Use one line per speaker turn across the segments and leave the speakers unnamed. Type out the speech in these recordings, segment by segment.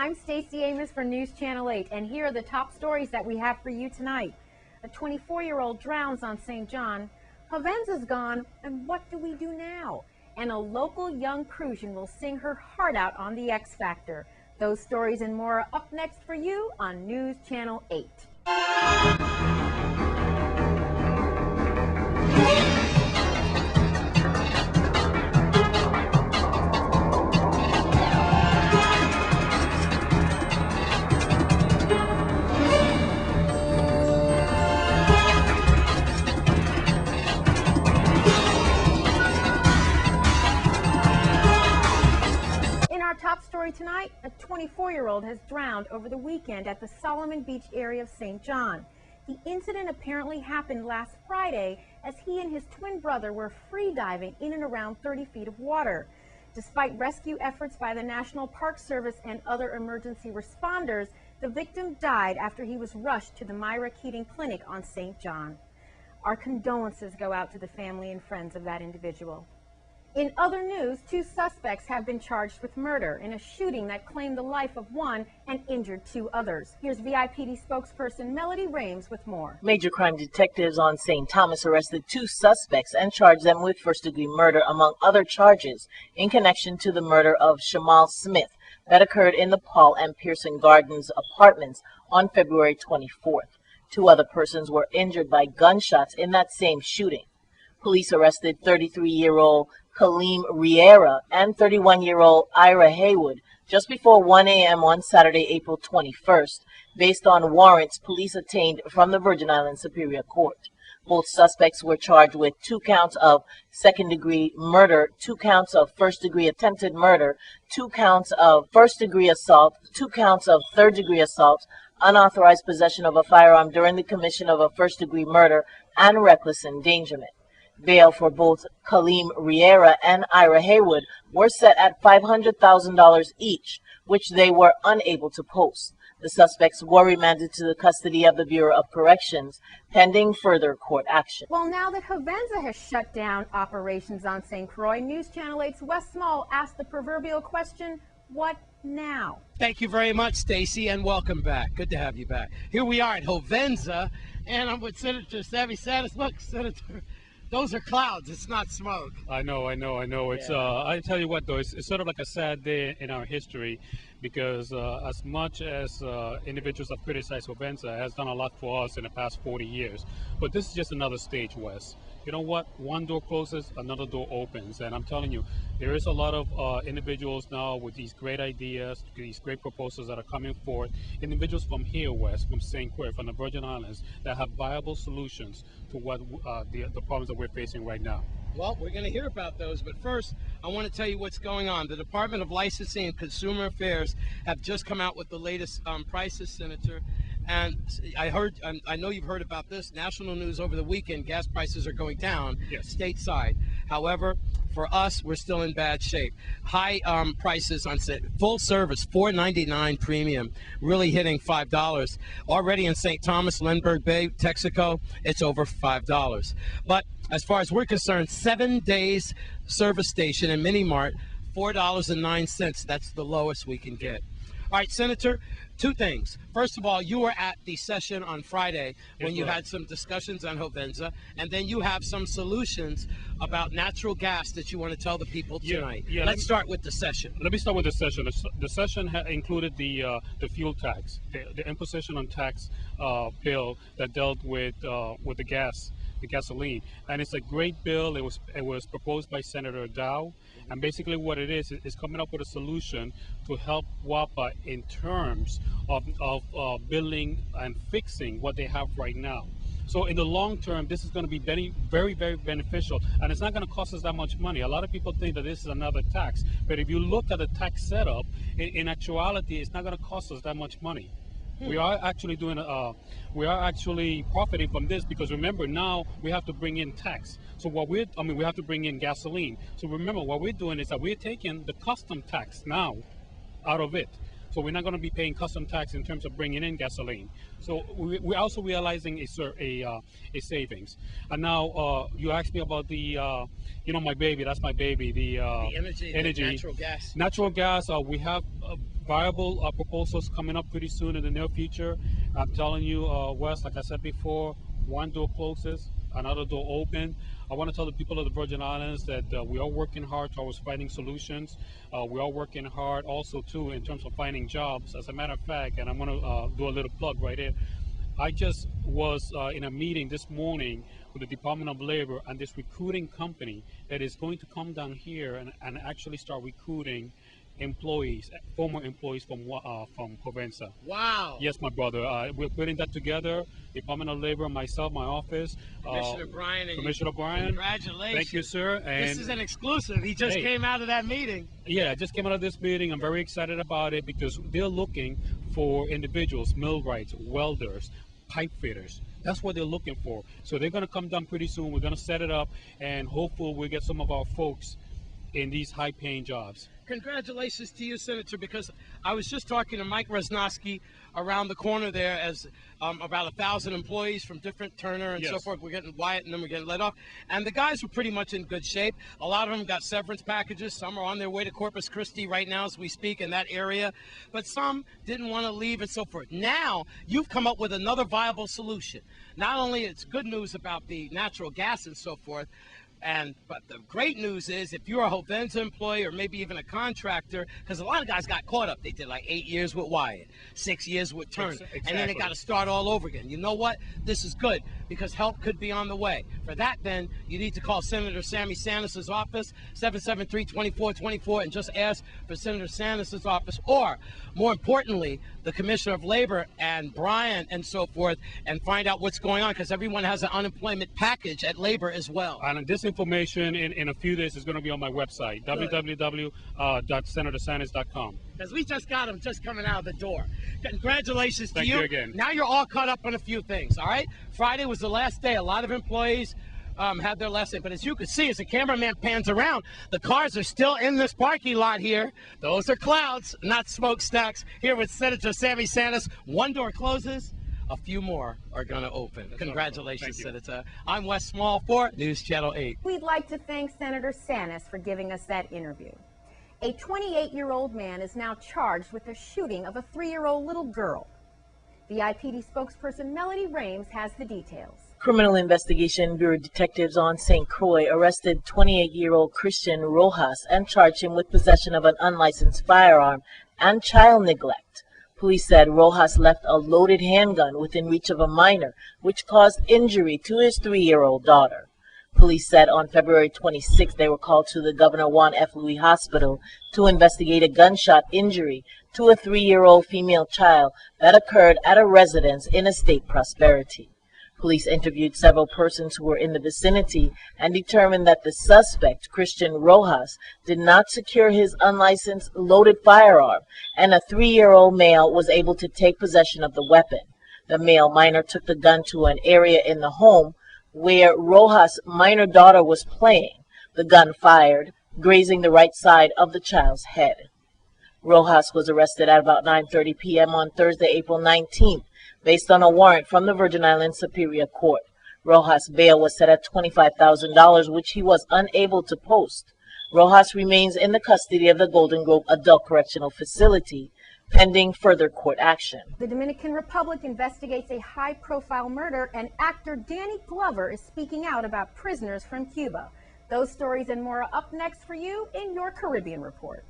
I'm Stacey Amos for News Channel 8, and here are the top stories that we have for you tonight. A 24-year-old drowns on St. John. Hovenza's gone, and what do we do now? And a local young Crucian will sing her heart out on the X Factor. Those stories and more are up next for you on News Channel 8. Top story tonight, a 24-year-old has drowned over the weekend at the Solomon Beach area of St. John. The incident apparently happened last Friday as he and his twin brother were free diving in and around 30 feet of water. Despite rescue efforts by the National Park Service and other emergency responders, the victim died after he was rushed to the Myra Keating Clinic on St. John. Our condolences go out to the family and friends of that individual. In other news, 2 suspects have been charged with murder in a shooting that claimed the life of one and injured 2 others. Here's VIPD spokesperson Melody Rames with more.
Major crime detectives on St. Thomas arrested 2 suspects and charged them with first-degree murder, among other charges, in connection to the murder of Shamal Smith that occurred in the Paul and Pearson Gardens apartments on February 24th. 2 other persons were injured by gunshots in that same shooting. Police arrested 33-year-old Kaleem Riera and 31-year-old Ira Haywood just before 1 a.m. on Saturday, April 21st, based on warrants police obtained from the Virgin Islands Superior Court. Both suspects were charged with 2 counts of second-degree murder, 2 counts of first-degree attempted murder, 2 counts of first-degree assault, 2 counts of third-degree assault, unauthorized possession of a firearm during the commission of a first-degree murder, and reckless endangerment. Bail for both Kaleem Riera and Ira Haywood were set at $500,000 each, which they were unable to post. The suspects were remanded to the custody of the Bureau of Corrections, pending further court action.
Well, now that Hovenza has shut down operations on St. Croix, News Channel 8's Wes Small asked the proverbial question, what now?
Thank you very much, Stacey, and welcome back. Good to have you back. Here we are at Hovenza, and I'm with Senator Savvy Satis. Look, Senator, those are clouds. It's not smoke.
I know. It's I tell you what, though, it's sort of like a sad day in our history, because as much as individuals have criticized Hovenza, has done a lot for us in the past 40 years. But this is just another stage, Wes. You know what? One door closes, another door opens. And I'm telling you, there is a lot of individuals now with these great ideas, these great proposals that are coming forward. Individuals from here, West, from St. Croix, from the Virgin Islands, that have viable solutions to what the problems that we're facing right now.
Well, we're going to hear about those, but first, I want to tell you what's going on. The Department of Licensing and Consumer Affairs have just come out with the latest prices, Senator. And I know you've heard about this. National news over the weekend, gas prices are going down stateside. However, for us, we're still in bad shape. High prices on full service, $4.99 premium, really hitting $5. Already in St. Thomas, Lindbergh Bay, Texaco, it's over $5. But as far as we're concerned, 7 days service station and mini mart, $4.09. That's the lowest we can get. All right, Senator, 2 things. First of all, you were at the session on Friday when you had some discussions on Hovenza, and then you have some solutions about natural gas that you want to tell the people tonight. Let's start with the session.
Let me start with the session. The session included the fuel tax, the imposition on tax bill that dealt with the gasoline, and it's a great bill. It was proposed by Senator Dow, and basically what it is coming up with a solution to help WAPA in terms of building and fixing what they have right now. So in the long term, this is going to be very, very, very beneficial, and it's not going to cost us that much money. A lot of people think that this is another tax, but if you look at the tax setup, in actuality, it's not going to cost us that much money. We are actually we are actually profiting from this, because remember, now we have to bring in tax. So we have to bring in gasoline. So remember, what we're doing is that we're taking the custom tax now out of it. So we're not going to be paying custom tax in terms of bringing in gasoline. So we're also realizing a savings. And now you asked me about the, my baby. That's my baby. The
energy, natural gas.
Natural gas. We have viable proposals coming up pretty soon in the near future. I'm telling you, Wes, like I said before, one door closes, another door open. I want to tell the people of the Virgin Islands that we are working hard towards finding solutions. We are working hard also too in terms of finding jobs. As a matter of fact, and I'm going to do a little plug right here. I just was in a meeting this morning with the Department of Labor and this recruiting company that is going to come down here and actually start recruiting employees, former employees from Provenza.
Wow.
Yes, my brother. We're putting that together. Department of Labor, myself, my office.
Commissioner Brian.
Commissioner Brian.
Congratulations.
Thank you, sir. And
this is an exclusive. He just came out of that meeting.
Yeah, I just came out of this meeting. I'm very excited about it because they're looking for individuals, millwrights, welders, pipe fitters. That's what they're looking for. So they're going to come down pretty soon. We're going to set it up, and hopefully we'll get some of our folks in these high-paying jobs.
Congratulations to you, Senator, because I was just talking to Mike Resnosky around the corner there as about 1,000 employees from different Turner and so forth. We're getting Wyatt and then we're getting let off. And the guys were pretty much in good shape. A lot of them got severance packages. Some are on their way to Corpus Christi right now as we speak in that area. But some didn't want to leave and so forth. Now you've come up with another viable solution. Not only it's good news about the natural gas and so forth, but the great news is if you're a Hovenza employee or maybe even a contractor, because a lot of guys got caught up. They did like 8 years with Wyatt, 6 years with Turner,
Exactly.
and then they got to start all over again. You know what? This is good because help could be on the way. For that, then, you need to call Senator Sammy Sanis's office, 773-2424, and just ask for Senator Sanis's office, or more importantly, the Commissioner of Labor and Brian and so forth, and find out what's going on because everyone has an unemployment package at Labor as well.
And this information in a few days is going to be on my website, www.senatorsanis.com.
Because we just got him just coming out of the door. Congratulations to you.
Thank you again.
Now you're all caught up on a few things, all right? Friday was the last day. A lot of employees had their last day. But as you can see, as the cameraman pans around, the cars are still in this parking lot here. Those are clouds, not smokestacks. Here with Senator Sammy Sanis. One door closes. A few more are going to open. Congratulations, Senator. I'm Wes Small for News Channel 8.
We'd like to thank Senator Sanis for giving us that interview. A 28-year-old man is now charged with the shooting of a 3-year-old little girl. The IPD spokesperson Melody Rames has the details.
Criminal Investigation Bureau detectives on St. Croix arrested 28-year-old Christian Rojas and charged him with possession of an unlicensed firearm and child neglect. Police said Rojas left a loaded handgun within reach of a minor, which caused injury to his 3-year-old daughter. Police said on February 26 they were called to the Governor Juan F. Louis Hospital to investigate a gunshot injury to a 3-year-old female child that occurred at a residence in Estate Prosperity. Police interviewed several persons who were in the vicinity and determined that the suspect, Christian Rojas, did not secure his unlicensed loaded firearm, and a 3-year-old male was able to take possession of the weapon. The male minor took the gun to an area in the home where Rojas' minor daughter was playing. The gun fired, grazing the right side of the child's head. Rojas was arrested at about 9:30 p.m. on Thursday, April 19th. Based on a warrant from the Virgin Islands Superior Court. Rojas' bail was set at $25,000, which he was unable to post. Rojas remains in the custody of the Golden Grove Adult Correctional Facility, pending further court action.
The Dominican Republic investigates a high-profile murder, and actor Danny Glover is speaking out about prisoners from Cuba. Those stories and more are up next for you in your Caribbean Report.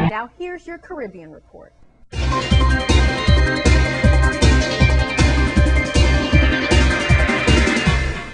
Now here's your Caribbean Report.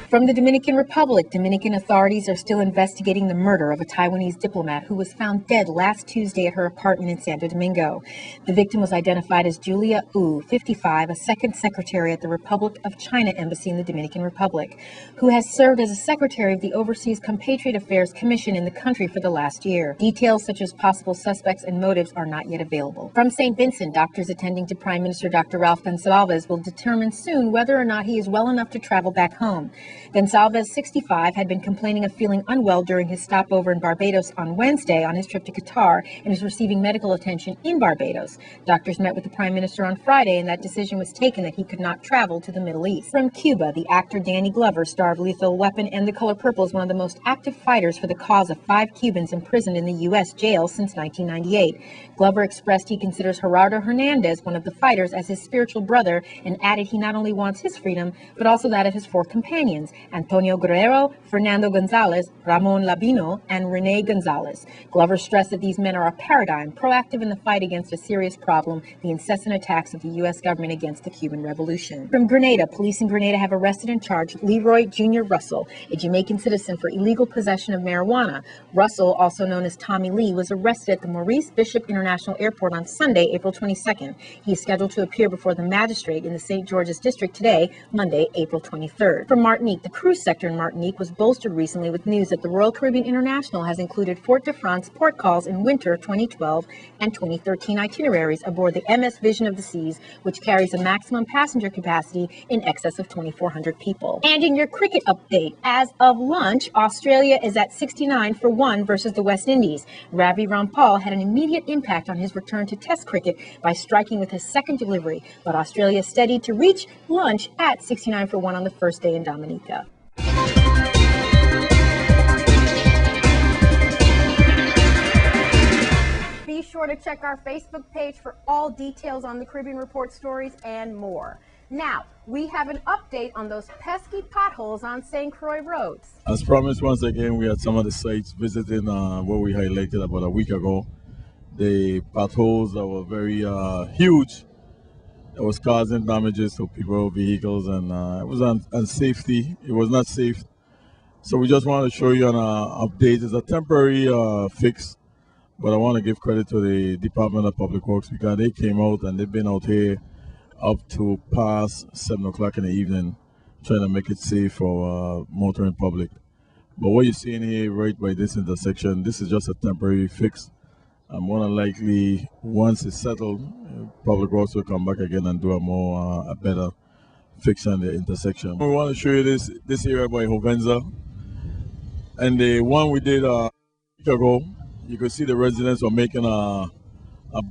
From the Dominican Republic, Dominican authorities are still investigating the murder of a Taiwanese diplomat who was found dead last Tuesday at her apartment in Santo Domingo. The victim was identified as Julia Wu, 55, a second secretary at the Republic of China Embassy in the Dominican Republic, who has served as a secretary of the Overseas Compatriot Affairs Commission in the country for the last year. Details such as possible suspects and motives are not yet available. From St. Vincent, doctors attending to Prime Minister Dr. Ralph Gonsalves will determine soon whether or not he is well enough to travel back home. Gonsalves, 65, had been complaining of feeling unwell during his stopover in Barbados on Wednesday on his trip to Qatar and is receiving medical attention in Barbados. Doctors met with the Prime Minister on Friday, and that decision was taken that he could not travel to the Middle East. From Cuba, the actor Danny Glover, star of Lethal Weapon and The Color Purple, is one of the most active fighters for the cause of 5 Cubans imprisoned in the U.S. jail since 1998. Glover expressed he considers Gerardo Hernandez, one of the fighters, as his spiritual brother, and added he not only wants his freedom, but also that of his 4 companions, Antonio Guerrero, Fernando Gonzalez, Ramon Labino, and Rene Gonzalez. Glover stressed that these men are a paradigm, proactive in the fight against a serious problem, the incessant attacks of the U.S. government against the Cuban Revolution. From Grenada, police in Grenada have arrested and charged Leroy Jr. Russell, a Jamaican citizen, for illegal possession of marijuana. Russell, also known as Tommy Lee, was arrested at the Maurice Bishop International Airport on Sunday, April 22nd. He is scheduled to appear before the magistrate in the St. George's District today, Monday, April 23rd. From Martinique, the cruise sector in Martinique was bolstered recently with news that the Royal Caribbean International has included Fort de France port calls in winter 2012 and 2013 itineraries aboard the MS Vision of the Seas, which carries a maximum passenger capacity in excess of 2,400 people. And in your cricket update, as of lunch, Australia is at 69 for 1 versus the West Indies. Ravi Rampal had an immediate impact on his return to Test cricket by striking with his second delivery, but Australia steadied to reach lunch at 69 for 1 on the first day in Dominica. Be sure to check our Facebook page for all details on the Caribbean Report stories and more. Now, we have an update on those pesky potholes on St. Croix roads.
As promised, once again, we had some of the sites visiting what we highlighted about a week ago. The potholes that were very huge, that was causing damages to people, vehicles, and it was unsafety. It was not safe. So we just want to show you an update. It's a temporary fix, but I want to give credit to the Department of Public Works because they came out and they've been out here up to past 7 o'clock in the evening trying to make it safe for motoring public. But what you're seeing here right by this intersection, this is just a temporary fix. And more than likely, once it's settled, Public Works will come back again and do a better fix on the intersection. We want to show you this area by Hovenza. And the one we did a week ago, you could see the residents were making a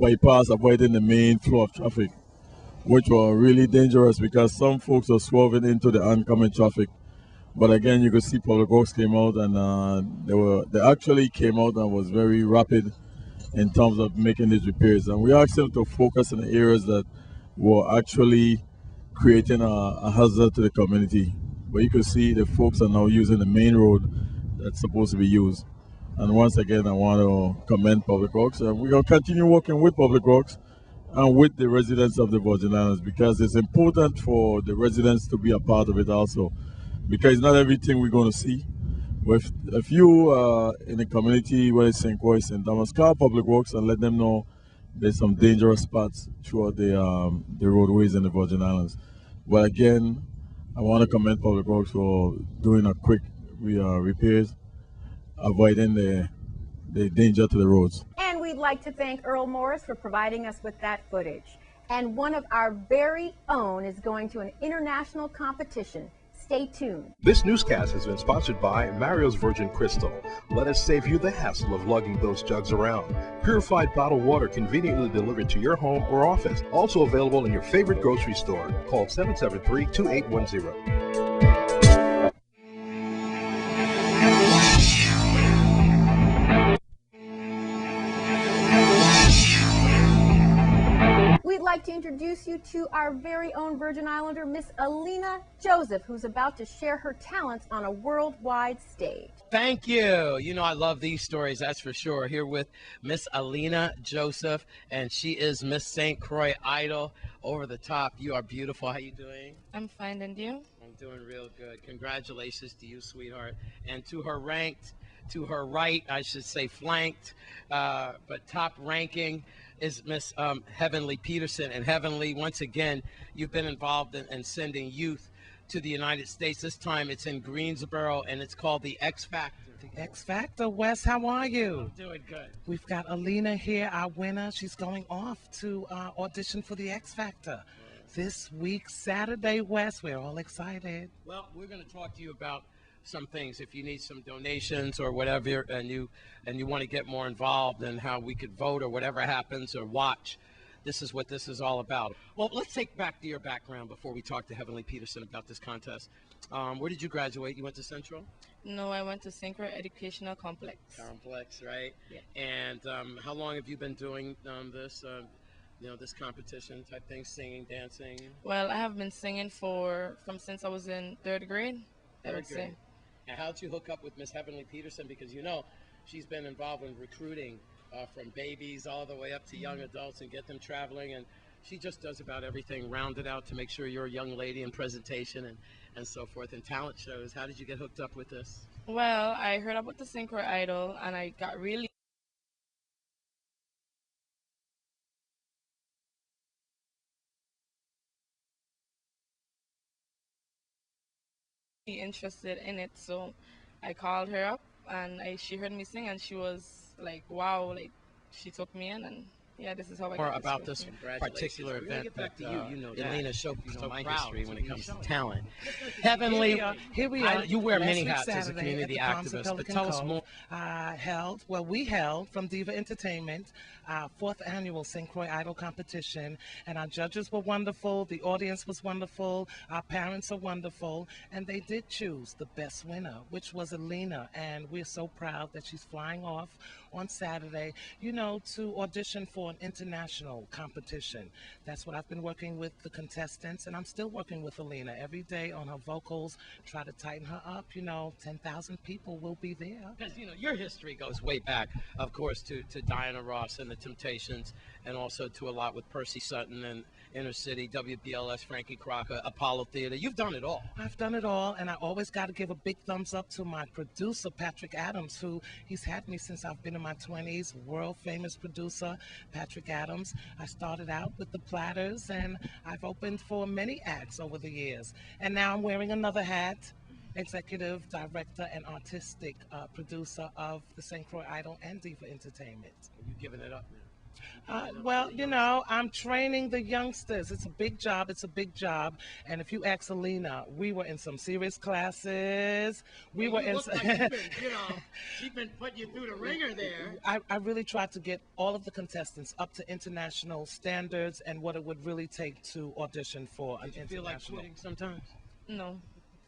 bypass, avoiding the main flow of traffic, which were really dangerous because some folks are swerving into the oncoming traffic. But again, you could see Public Works came out and they actually came out and was very rapid in terms of making these repairs. And we asked them to focus on the areas that were actually creating a hazard to the community. But you can see the folks are now using the main road that's supposed to be used. And once again, I want to commend Public Works. And we're going to continue working with Public Works and with the residents of the Virgin Islands because it's important for the residents to be a part of it also. Because not everything we're going to see. With a few in the community, whether it's St. Croix, St. Thomas, call Public Works and let them know there's some dangerous spots throughout the roadways in the Virgin Islands. But again, I want to commend Public Works for doing a quick repairs, avoiding the danger to the roads.
And we'd like to thank Earl Morris for providing us with that footage. And one of our very own is going to an international competition. Stay tuned.
This newscast has been sponsored by Mario's Virgin Crystal. Let us save you the hassle of lugging those jugs around. Purified bottled water conveniently delivered to your home or office. Also available in your favorite grocery store. Call 773-2810.
We'd like to introduce you to our very own Virgin Islander, Miss Alina Joseph, who's about to share her talents on a worldwide stage.
Thank you. You know, I love these stories, that's for sure. Here with Miss Alina Joseph, and she is Miss St. Croix Idol. Over the top. You are beautiful. How you doing?
I'm fine, and you?
I'm doing real good. Congratulations to you, sweetheart. And to her right, I should say flanked, but top ranking is Miss Heavenly Peterson. And Heavenly, once again, you've been involved in sending youth to the United States. This time it's in Greensboro, and it's called the X Factor.
The X Factor, Wes, how are you?
I'm doing good.
We've got Alina here, our winner. She's going off to audition for the X Factor. this week, Saturday, Wes. We're all excited.
Well, we're going to talk to you about some things. If you need some donations or whatever, and you want to get more involved in how we could vote or whatever happens or watch, this is what this is all about. Well, let's take back to your background before we talk to Heavenly Peterson about this contest. Where did you graduate? You went to Central?
No, I went to CROIX Educational Complex.
Complex, right?
Yeah.
And how long have you been doing this? This competition type thing, singing, dancing?
Well, I have been singing from since I was in third grade, I would say.
And how'd you hook up with Miss Heavenly Peterson? Because she's been involved in recruiting from babies all the way up to young adults and get them traveling. And she just does about everything rounded out to make sure you're a young lady in presentation and so forth, and talent shows. How did you get hooked up with this?
Well, I heard about the Synchro Idol, and I got really interested in it, so I called her up, and she heard me sing, and she was like, wow, like she took me in, and yeah, this is how I
More
got
about this particular event that Elena showed my history when it comes to talent. Heavenly,
Here we are.
you wear
Last
many
week,
hats as a
Saturday,
community
at the Palms of
activist, but
Pelican
tell us
Cove,
more.
we held from Diva Entertainment our 4th annual Synchro Idol competition, and our judges were wonderful, the audience was wonderful, our parents are wonderful, and they did choose the best winner, which was Alina, and we're so proud that she's flying off on Saturday, to audition for an international competition. That's what I've been working with the contestants, and I'm still working with Alina every day on her vocals, try to tighten her up. 10,000 people will be there.
Because your history goes way back, of course, to Diana Ross and the Temptations, and also to a lot with Percy Sutton and Inner City, WBLS, Frankie Crocker, Apollo Theater. You've done it all.
I've done it all, and I always got to give a big thumbs up to my producer, Patrick Adams, who he's had me since I've been in my 20s, world famous producer, Patrick Adams. I started out with the Platters, and I've opened for many acts over the years. And now I'm wearing another hat, executive director and artistic producer of the Synchro Idol and Diva Entertainment.
You've given it up now.
I'm training the youngsters. It's a big job. And if you ask Alina, we were in some serious classes. We were in.
She's been putting you through the ringer there.
I really tried to get all of the contestants up to international standards and what it would really take to audition for an international.
Did you feel like quitting sometimes?
no,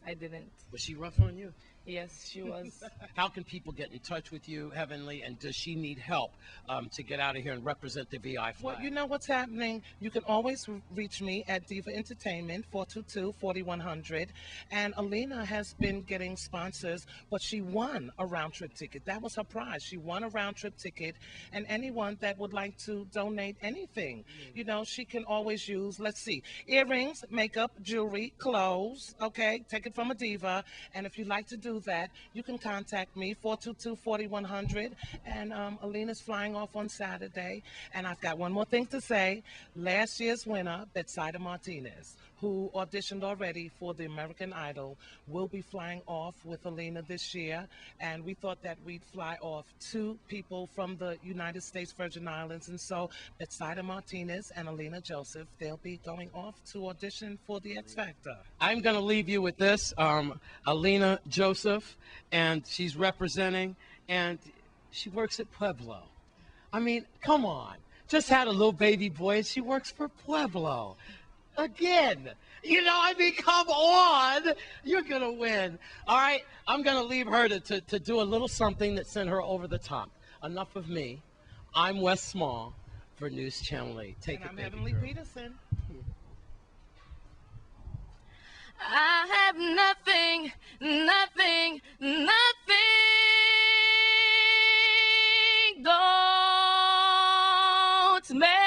I didn't.
Was she rough on you?
Yes, she was.
How can people get in touch with you, Heavenly, and does she need help to get out of here and represent the VI flag?
Well, you know what's happening. You can always reach me at Diva Entertainment, 422-4100. And Alina has been getting sponsors, but she won a round-trip ticket. That was her prize. She won a round-trip ticket. And anyone that would like to donate anything, she can always use, let's see, earrings, makeup, jewelry, clothes, okay? Take it from a diva. And if you'd like to do that, you can contact me, 422-4100. And Alina's flying off on Saturday. And I've got one more thing to say. Last year's winner, Betsaida Martinez, who auditioned already for the American Idol, will be flying off with Alina this year. And we thought that we'd fly off 2 people from the United States Virgin Islands. And so Betsaida Martinez and Alina Joseph, they'll be going off to audition for the X Factor.
I'm going to leave you with this. Alina Joseph, and she's representing, and she works at Pueblo. I mean, come on. Just had a little baby boy, and she works for Pueblo. Again. Come on. You're going to win. All right? I'm going to leave her to do a little something that sent her over the top. Enough of me. I'm Wes Small for News Channel 8. Take it,
I'm
baby
Heavenly
girl.
Peterson.
I have nothing, nothing, nothing. Don't make